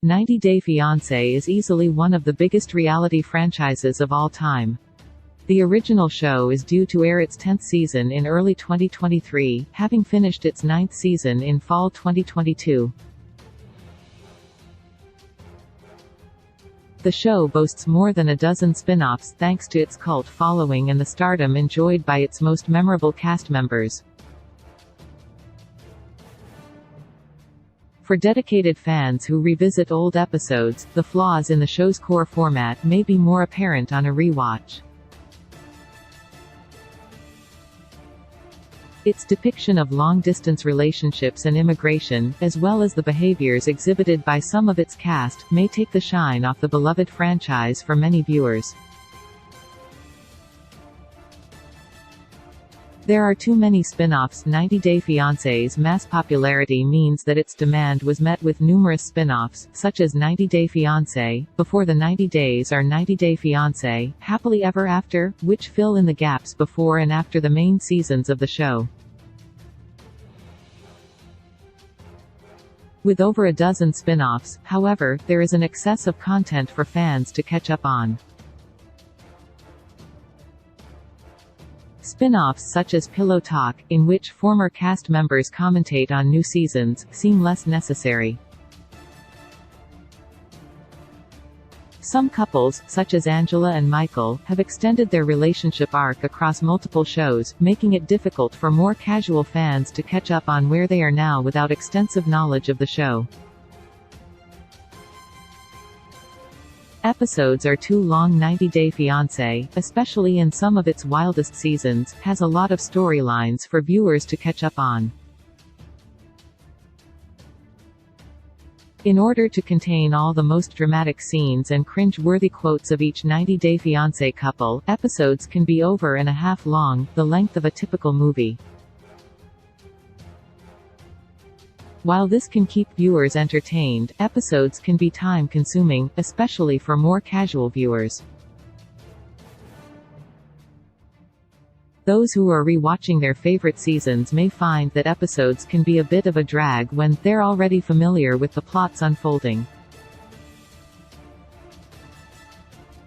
90 Day Fiancé is easily one of the biggest reality franchises of all time. The original show is due to air its 10th season in early 2023, having finished its 9th season in fall 2022. The show boasts more than a dozen spin-offs thanks to its cult following and the stardom enjoyed by its most memorable cast members. For dedicated fans who revisit old episodes, the flaws in the show's core format may be more apparent on a rewatch. Its depiction of long-distance relationships and immigration, as well as the behaviors exhibited by some of its cast, may take the shine off the beloved franchise for many viewers. There are too many spin-offs. 90 Day Fiancé's mass popularity means that its demand was met with numerous spin-offs, such as 90 Day Fiancé, Before the 90 Days or 90 Day Fiancé, Happily Ever After, which fill in the gaps before and after the main seasons of the show. With over a dozen spin-offs, however, there is an excess of content for fans to catch up on. Spin-offs such as Pillow Talk, in which former cast members commentate on new seasons, seem less necessary. Some couples, such as Angela and Michael, have extended their relationship arc across multiple shows, making it difficult for more casual fans to catch up on where they are now without extensive knowledge of the show. Episodes are too long. 90 Day Fiancé, especially in some of its wildest seasons, has a lot of storylines for viewers to catch up on. In order to contain all the most dramatic scenes and cringe-worthy quotes of each 90 Day Fiancé couple, episodes can be over and a half long, the length of a typical movie. While this can keep viewers entertained, episodes can be time-consuming, especially for more casual viewers. Those who are re-watching their favorite seasons may find that episodes can be a bit of a drag when they're already familiar with the plots unfolding.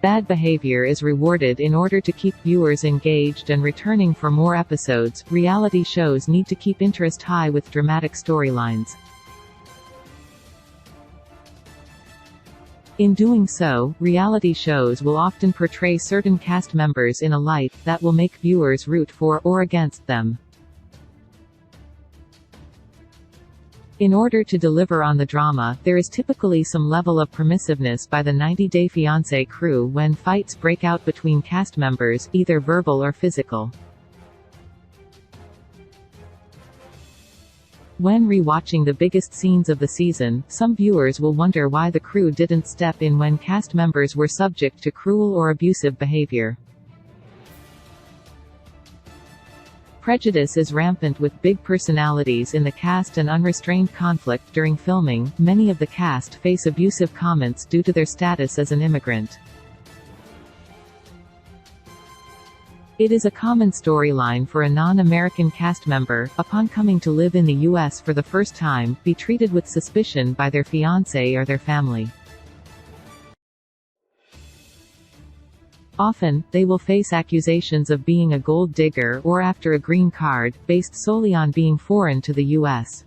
Bad behavior is rewarded in order to keep viewers engaged and returning for more episodes. Reality shows need to keep interest high with dramatic storylines. In doing so, reality shows will often portray certain cast members in a light that will make viewers root for or against them. In order to deliver on the drama, there is typically some level of permissiveness by the 90 Day Fiancé crew when fights break out between cast members, either verbal or physical. When re-watching the biggest scenes of the season, some viewers will wonder why the crew didn't step in when cast members were subject to cruel or abusive behavior. Prejudice is rampant with big personalities in the cast and unrestrained conflict during filming. Many of the cast face abusive comments due to their status as an immigrant. It is a common storyline for a non-American cast member, upon coming to live in the U.S. for the first time, be treated with suspicion by their fiancé or their family. Often, they will face accusations of being a gold digger or after a green card, based solely on being foreign to the U.S.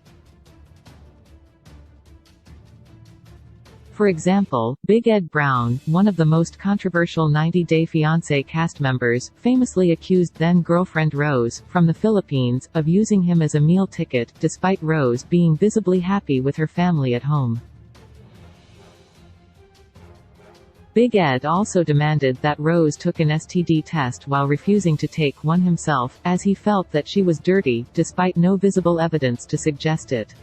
For example, Big Ed Brown, one of the most controversial 90 Day Fiancé cast members, famously accused then-girlfriend Rose, from the Philippines, of using him as a meal ticket, despite Rose being visibly happy with her family at home. Big Ed also demanded that Rose took an STD test while refusing to take one himself, as he felt that she was dirty, despite no visible evidence to suggest it.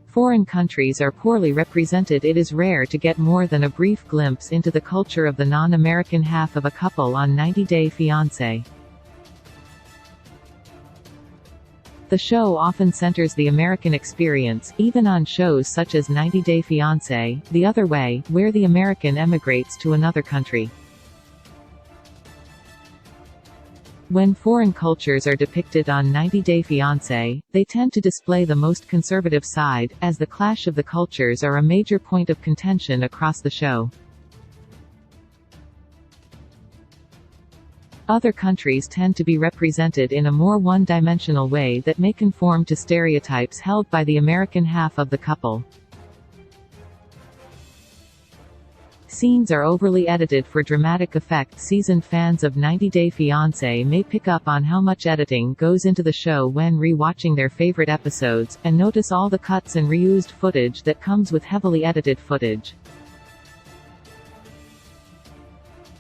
Foreign countries are poorly represented. It is rare to get more than a brief glimpse into the culture of the non-American half of a couple on 90 Day Fiancé. The show often centers the American experience, even on shows such as 90 Day Fiancé, The Other Way, where the American emigrates to another country. When foreign cultures are depicted on 90 Day Fiancé, they tend to display the most conservative side, as the clash of the cultures are a major point of contention across the show. Other countries tend to be represented in a more one-dimensional way that may conform to stereotypes held by the American half of the couple. Scenes are overly edited for dramatic effect. Seasoned fans of 90 Day Fiancé may pick up on how much editing goes into the show when re-watching their favorite episodes, and notice all the cuts and reused footage that comes with heavily edited footage.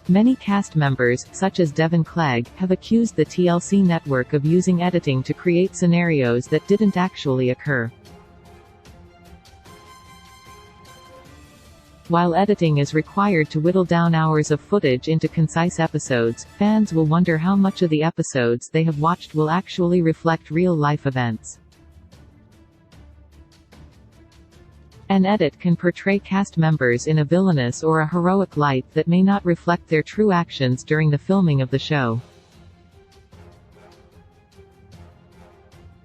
Many cast members, such as Devon Clegg, have accused the TLC network of using editing to create scenarios that didn't actually occur. While editing is required to whittle down hours of footage into concise episodes, fans will wonder how much of the episodes they have watched will actually reflect real-life events. An edit can portray cast members in a villainous or a heroic light that may not reflect their true actions during the filming of the show.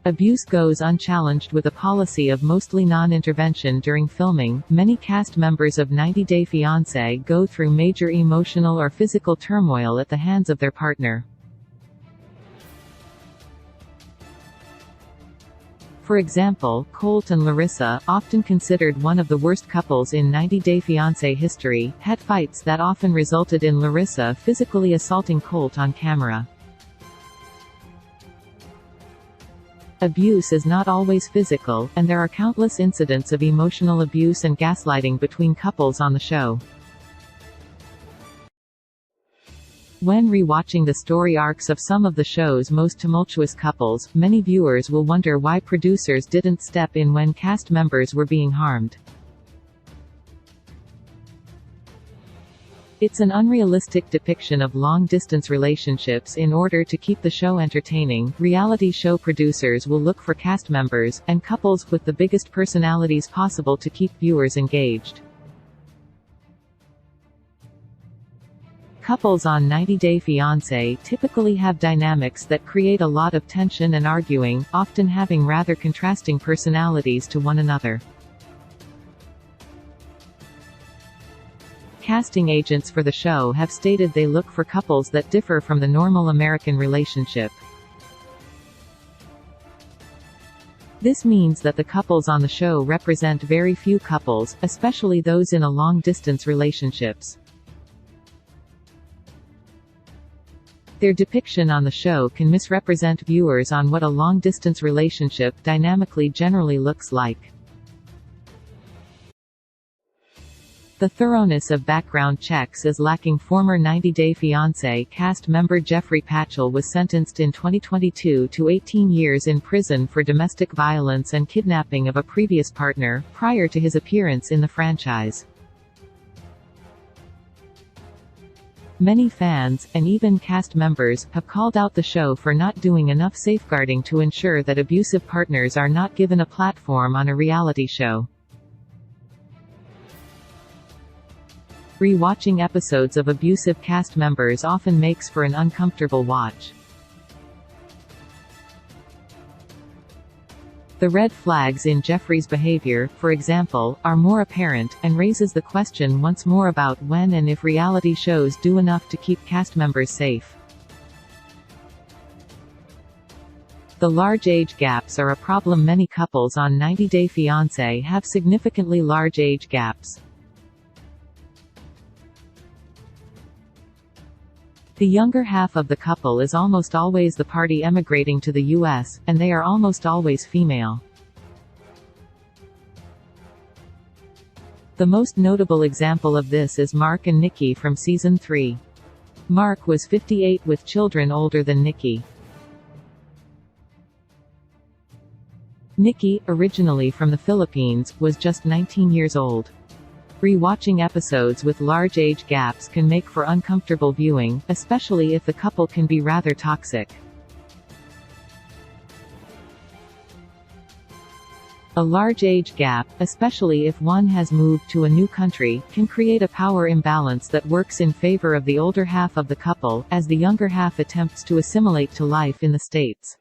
Abuse goes unchallenged with a policy of mostly non-intervention during filming. Many cast members of 90 Day Fiancé go through major emotional or physical turmoil at the hands of their partner. For example, Colt and Larissa, often considered one of the worst couples in 90 Day Fiancé history, had fights that often resulted in Larissa physically assaulting Colt on camera. Abuse is not always physical, and there are countless incidents of emotional abuse and gaslighting between couples on the show. When re-watching the story arcs of some of the show's most tumultuous couples, many viewers will wonder why producers didn't step in when cast members were being harmed. It's an unrealistic depiction of long-distance relationships. In order to keep the show entertaining, reality show producers will look for cast members, and couples with the biggest personalities possible to keep viewers engaged. Couples on 90 Day Fiancé typically have dynamics that create a lot of tension and arguing, often having rather contrasting personalities to one another. Casting agents for the show have stated they look for couples that differ from the normal American relationship. This means that the couples on the show represent very few couples, especially those in a long-distance relationships. Their depiction on the show can misrepresent viewers on what a long-distance relationship dynamically generally looks like. The thoroughness of background checks is lacking. Former 90 Day Fiancé cast member Jeffrey Patchell was sentenced in 2022 to 18 years in prison for domestic violence and kidnapping of a previous partner, prior to his appearance in the franchise. Many fans, and even cast members, have called out the show for not doing enough safeguarding to ensure that abusive partners are not given a platform on a reality show. Re-watching episodes of abusive cast members often makes for an uncomfortable watch. The red flags in Jeffrey's behavior, for example, are more apparent, and raises the question once more about when and if reality shows do enough to keep cast members safe. The large age gaps are a problem. Many couples on 90 Day Fiancé have significantly large age gaps. The younger half of the couple is almost always the party emigrating to the U.S., and they are almost always female. The most notable example of this is Mark and Nikki from Season 3. Mark was 58 with children older than Nikki. Nikki, originally from the Philippines, was just 19 years old. Re-watching episodes with large age gaps can make for uncomfortable viewing, especially if the couple can be rather toxic. A large age gap, especially if one has moved to a new country, can create a power imbalance that works in favor of the older half of the couple, as the younger half attempts to assimilate to life in the States.